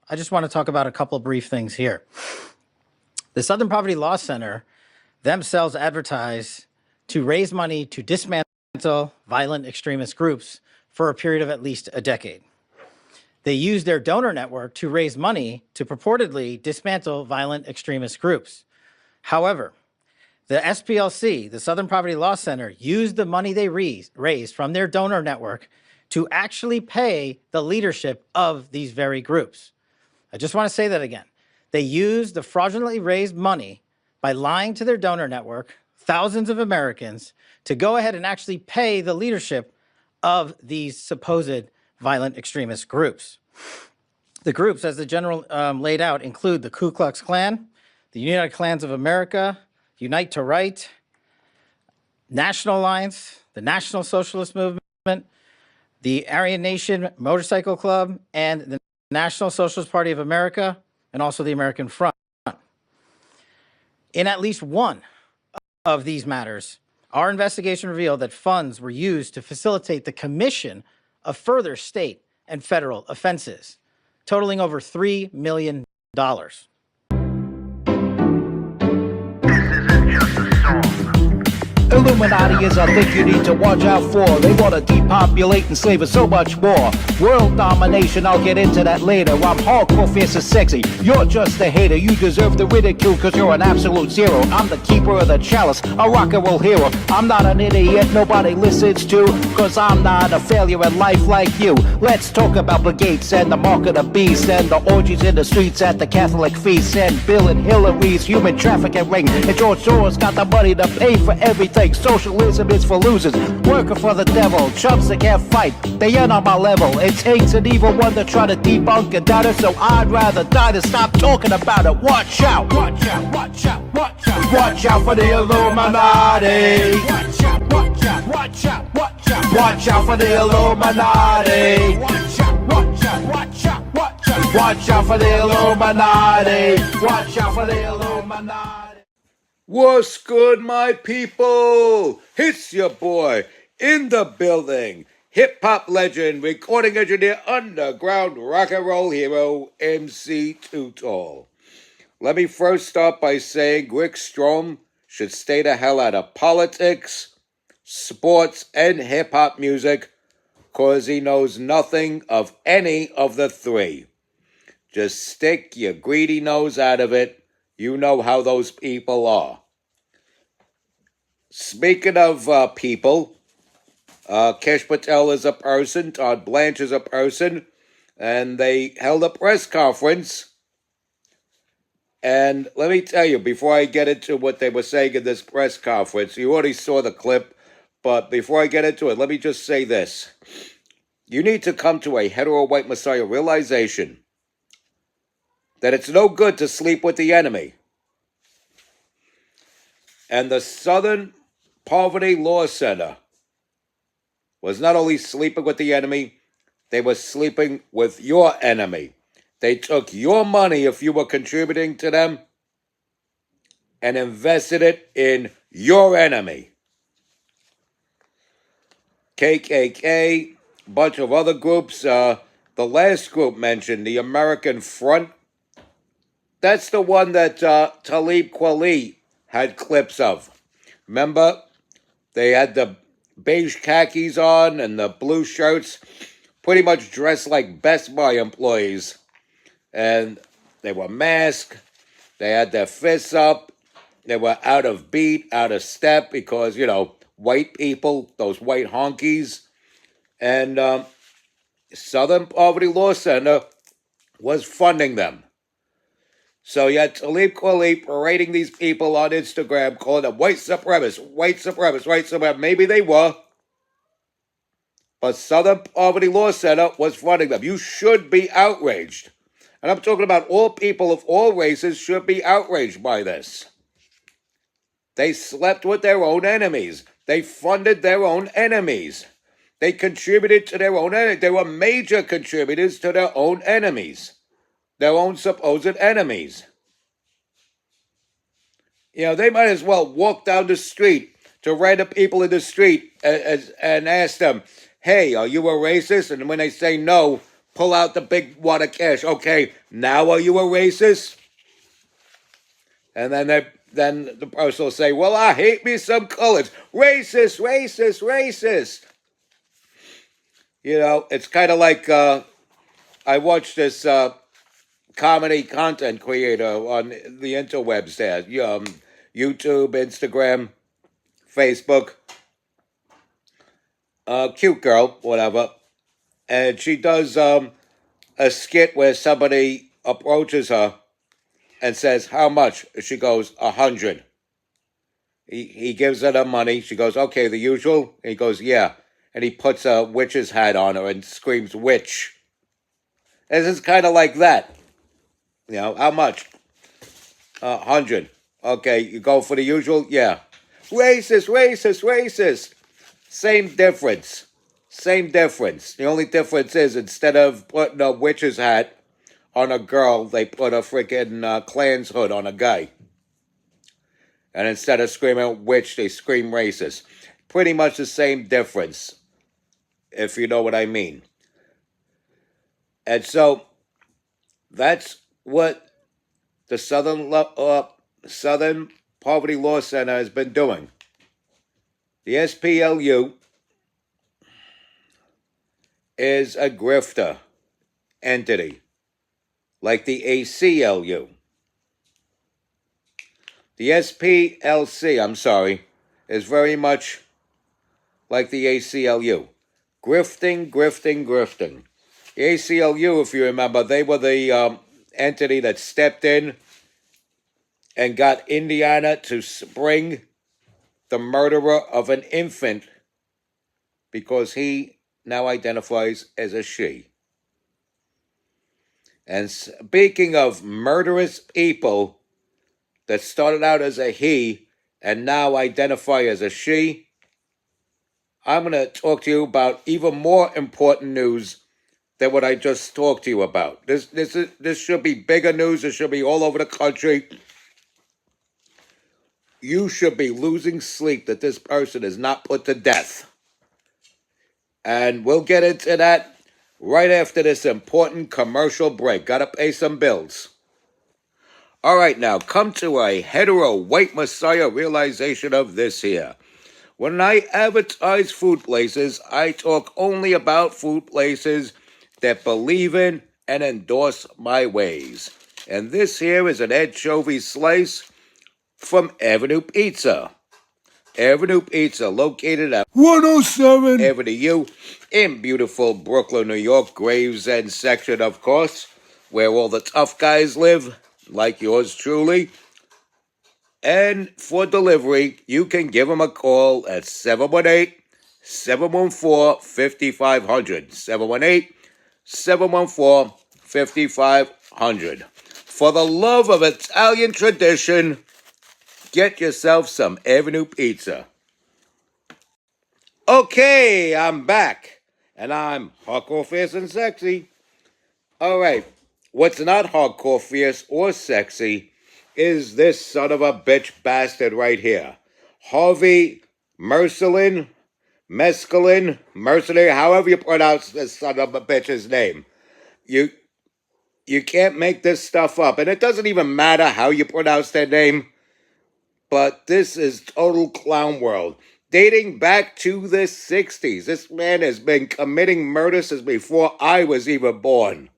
I just want to talk about a couple of brief things here. The Southern Poverty Law Center themselves advertise to raise money to dismantle violent extremist groups for a period of at least a decade. They use their donor network to raise money to purportedly dismantle violent extremist groups. However, the SPLC, the Southern Poverty Law Center, used the money they raised from their donor network to actually pay the leadership of these very groups. I just want to say that again. They used the fraudulently raised money by lying to their donor network, thousands of Americans, to go ahead and actually pay the leadership of these supposed violent extremist groups. The groups, as the general laid out, include the Ku Klux Klan, the United Klans of America, Unite to Right, National Alliance, the National Socialist Movement, the Aryan Nation Motorcycle Club, and the National Socialist Party of America, and also the American Front. In at least one of these matters, our investigation revealed that funds were used to facilitate the commission of further state and federal offenses, totaling over $3 million. Illuminati is a thing you need to watch out for. They want to depopulate and slave us so much more. World domination, I'll get into that later. I'm hardcore, fierce and sexy. You're just a hater. You deserve the ridicule because you're an absolute zero. I'm the keeper of the chalice, a rock and roll hero. I'm not an idiot nobody listens to, because I'm not a failure in life like you. Let's talk about Bill Gates and the mark of the beast, and the orgies in the streets at the Catholic feasts, and Bill and Hillary's human trafficking ring, and George Soros got the money to pay for everything. Socialism is for losers, working for the devil. Chumps that can't fight, they ain't on my level. It takes an evil one to try to debunk and doubt it, so I'd rather die than stop talking about it. Watch out, watch out, watch out, watch out. Watch out for the Illuminati. Watch out, watch out, watch out, watch out. Watch out for the Illuminati. Watch out, watch out, watch out, watch out. Watch out for the Illuminati. Watch out for the Illuminati. What's good, my people? It's your boy in the building, hip-hop legend, recording engineer, underground rock and roll hero, MC Too Tall. Let me first start by saying Rick Strom should stay the hell out of politics, sports, and hip-hop music, cause he knows nothing of any of the three. Just stick your greedy nose out of it. You know how those people are. Speaking of people, Kesh Patel is a person, Todd Blanche is a person, and they held a press conference. And let me tell you, before I get into what they were saying in this press conference, you already saw the clip, but before I get into it, let me just say this. You need to come to a hetero white messiah realization that it's no good to sleep with the enemy. And the Southern Poverty Law Center was not only sleeping with the enemy, they were sleeping with your enemy. They took your money, if you were contributing to them, and invested it in your enemy. KKK, a bunch of other groups. The last group mentioned, the American Front, that's the one that Talib Kweli had clips of. Remember, they had the beige khakis on and the blue shirts, pretty much dressed like Best Buy employees. And they were masked, they had their fists up, they were out of beat, out of step, because, you know, white people, those white honkies. And Southern Poverty Law Center was funding them. So you had Talib Kweli parading these people on Instagram, calling them white supremacists, white supremacists, white supremacists. Maybe they were. But Southern Poverty Law Center was funding them. You should be outraged. And I'm talking about all people of all races should be outraged by this. They slept with their own enemies. They funded their own enemies. They contributed to their own enemies. They were major contributors to their own enemies. Their own supposed enemies. You know, they might as well walk down the street to random people in the street and ask them, hey, are you a racist? And when they say no, pull out the big wad of cash. Okay, now are you a racist? And then the person will say, well, I hate me some colors. Racist, racist, racist. You know, it's kind of like I watched this comedy content creator on the interwebs there. YouTube, Instagram, Facebook. Cute girl, whatever. And she does a skit where somebody approaches her and says, how much? She goes, 100. He gives her the money. She goes, okay, the usual? And he goes, yeah. And he puts a witch's hat on her and screams, witch. This is kind of like that. You know, how much? 100. Okay, you go for the usual? Yeah. Racist, racist, racist. Same difference. Same difference. The only difference is instead of putting a witch's hat on a girl, they put a freaking Klan's hood on a guy. And instead of screaming witch, they scream racist. Pretty much the same difference, if you know what I mean. And so that's what the Southern Poverty Law Center has been doing. The SPLU is a grifter entity, like the ACLU. The SPLC, is very much like the ACLU. Grifting, grifting, grifting. The ACLU, if you remember, they were the entity that stepped in and got Indiana to spring the murderer of an infant because he now identifies as a she. And speaking of murderous people that started out as a he and now identify as a she, I'm going to talk to you about even more important news than what I just talked to you about. This should be bigger news. It should be all over the country. You should be losing sleep that this person is not put to death. And we'll get into that right after this important commercial break. Gotta pay some bills. All right, now come to a hetero white messiah realization of this here. When I advertise food places, I talk only about food places that believe in and endorse my ways. And this here is an anchovy slice from Avenue Pizza. Avenue Pizza, located at 107 Avenue U in beautiful Brooklyn, New York, Gravesend section, of course, where all the tough guys live, like yours truly. And for delivery, you can give them a call at 718-714-5500. 718-714-5500. For the love of Italian tradition, get yourself some Avenue Pizza. Okay, I'm back. And I'm hardcore, fierce, and sexy. All right, what's not hardcore, fierce, or sexy is this son of a bitch bastard right here. Harvey Mercelin, Mercenary, however you pronounce this son of a bitch's name. You can't make this stuff up. And it doesn't even matter how you pronounce their name. But this is total clown world. Dating back to the 60s. This man has been committing murder since before I was even born.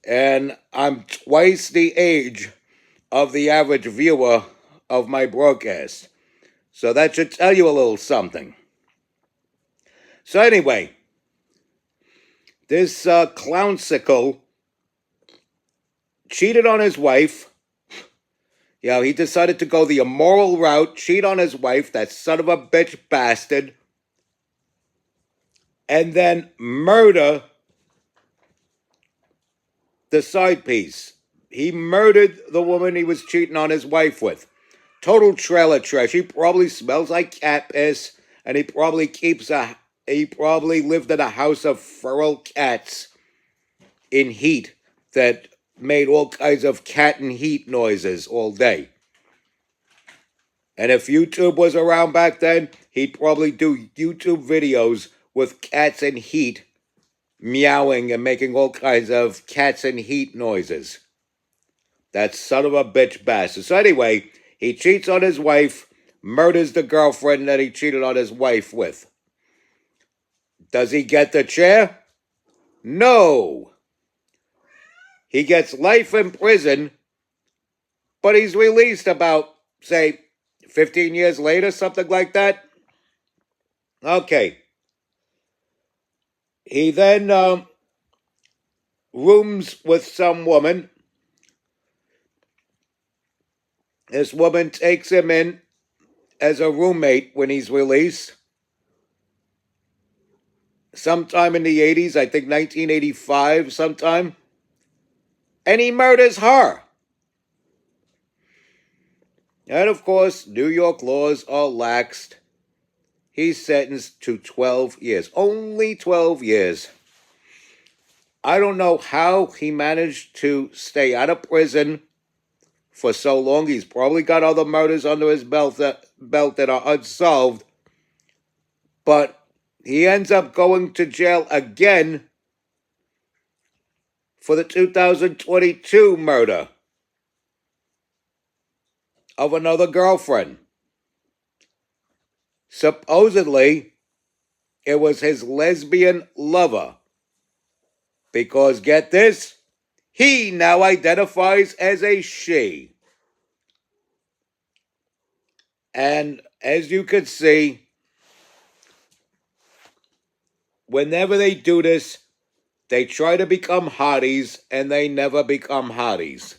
And I'm twice the age of the average viewer of my broadcast. So that should tell you a little something. So anyway, this clown sicko cheated on his wife. You know, he decided to go the immoral route, cheat on his wife, that son of a bitch bastard, and then murder the side piece. He murdered the woman he was cheating on his wife with. Total trailer trash. He probably smells like cat piss, and he probably lived in a house of feral cats in heat that made all kinds of cat and heat noises all day. And if YouTube was around back then, he'd probably do YouTube videos with cats in heat meowing and making all kinds of cats and heat noises. That son of a bitch bastard. So anyway, he cheats on his wife, murders the girlfriend that he cheated on his wife with. Does he get the chair? No. He gets life in prison, but he's released about, say, 15 years later, something like that. Okay. He then rooms with some woman. This woman takes him in as a roommate when he's released. Sometime in the 80s, I think 1985 sometime. And he murders her. And of course, New York laws are laxed. He's sentenced to 12 years. Only 12 years. I don't know how he managed to stay out of prison for so long. He's probably got other murders under his belt that are unsolved. But he ends up going to jail again for the 2022 murder of another girlfriend. Supposedly, it was his lesbian lover. Because, get this, he now identifies as a she. And as you could see, whenever they do this, they try to become hotties, and they never become hotties.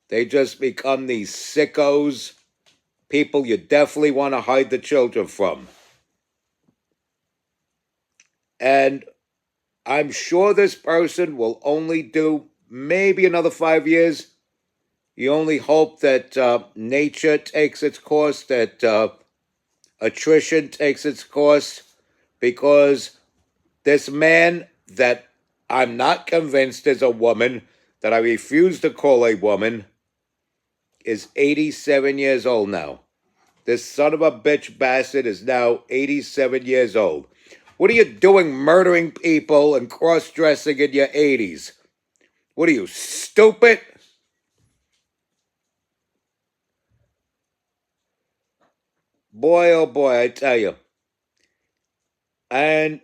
They just become these sickos, people you definitely want to hide the children from. And I'm sure this person will only do maybe another 5 years. You only hope that nature takes its course, that attrition takes its course, because this man that I'm not convinced is a woman, that I refuse to call a woman, is 87 years old now. This son of a bitch bastard is now 87 years old. What are you doing murdering people and cross-dressing in your 80s? What are you, stupid? Boy, oh boy, I tell you. And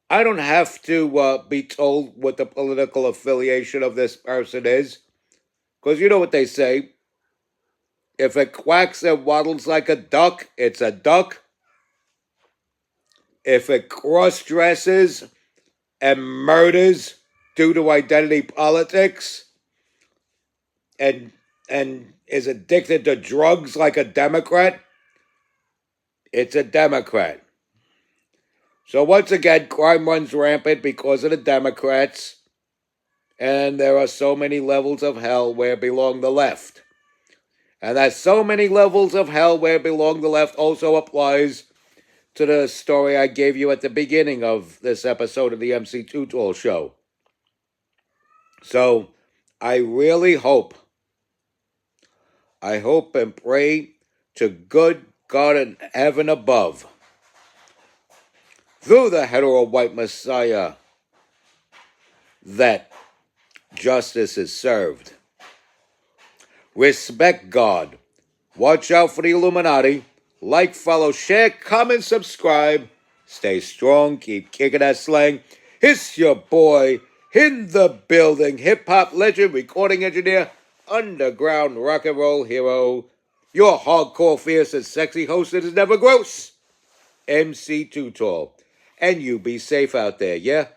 I don't have to be told what the political affiliation of this person is, because you know what they say. If it quacks and waddles like a duck, it's a duck. If it cross-dresses and murders due to identity politics and is addicted to drugs like a Democrat, it's a Democrat. So once again, crime runs rampant because of the Democrats, and there are so many levels of hell where belong the left. And that so many levels of hell where belong the left also applies to the story I gave you at the beginning of this episode of the MC Tutal Show. So I really hope and pray to good God in heaven above, through the hetero white Messiah, that justice is served. Respect God. Watch out for the Illuminati. Like, follow, share, comment, subscribe. Stay strong. Keep kicking that slang. It's your boy in the building. Hip-hop legend, recording engineer, underground rock and roll hero. Your hardcore, fierce, and sexy host that is never gross, MC Too Tall. And you be safe out there, yeah?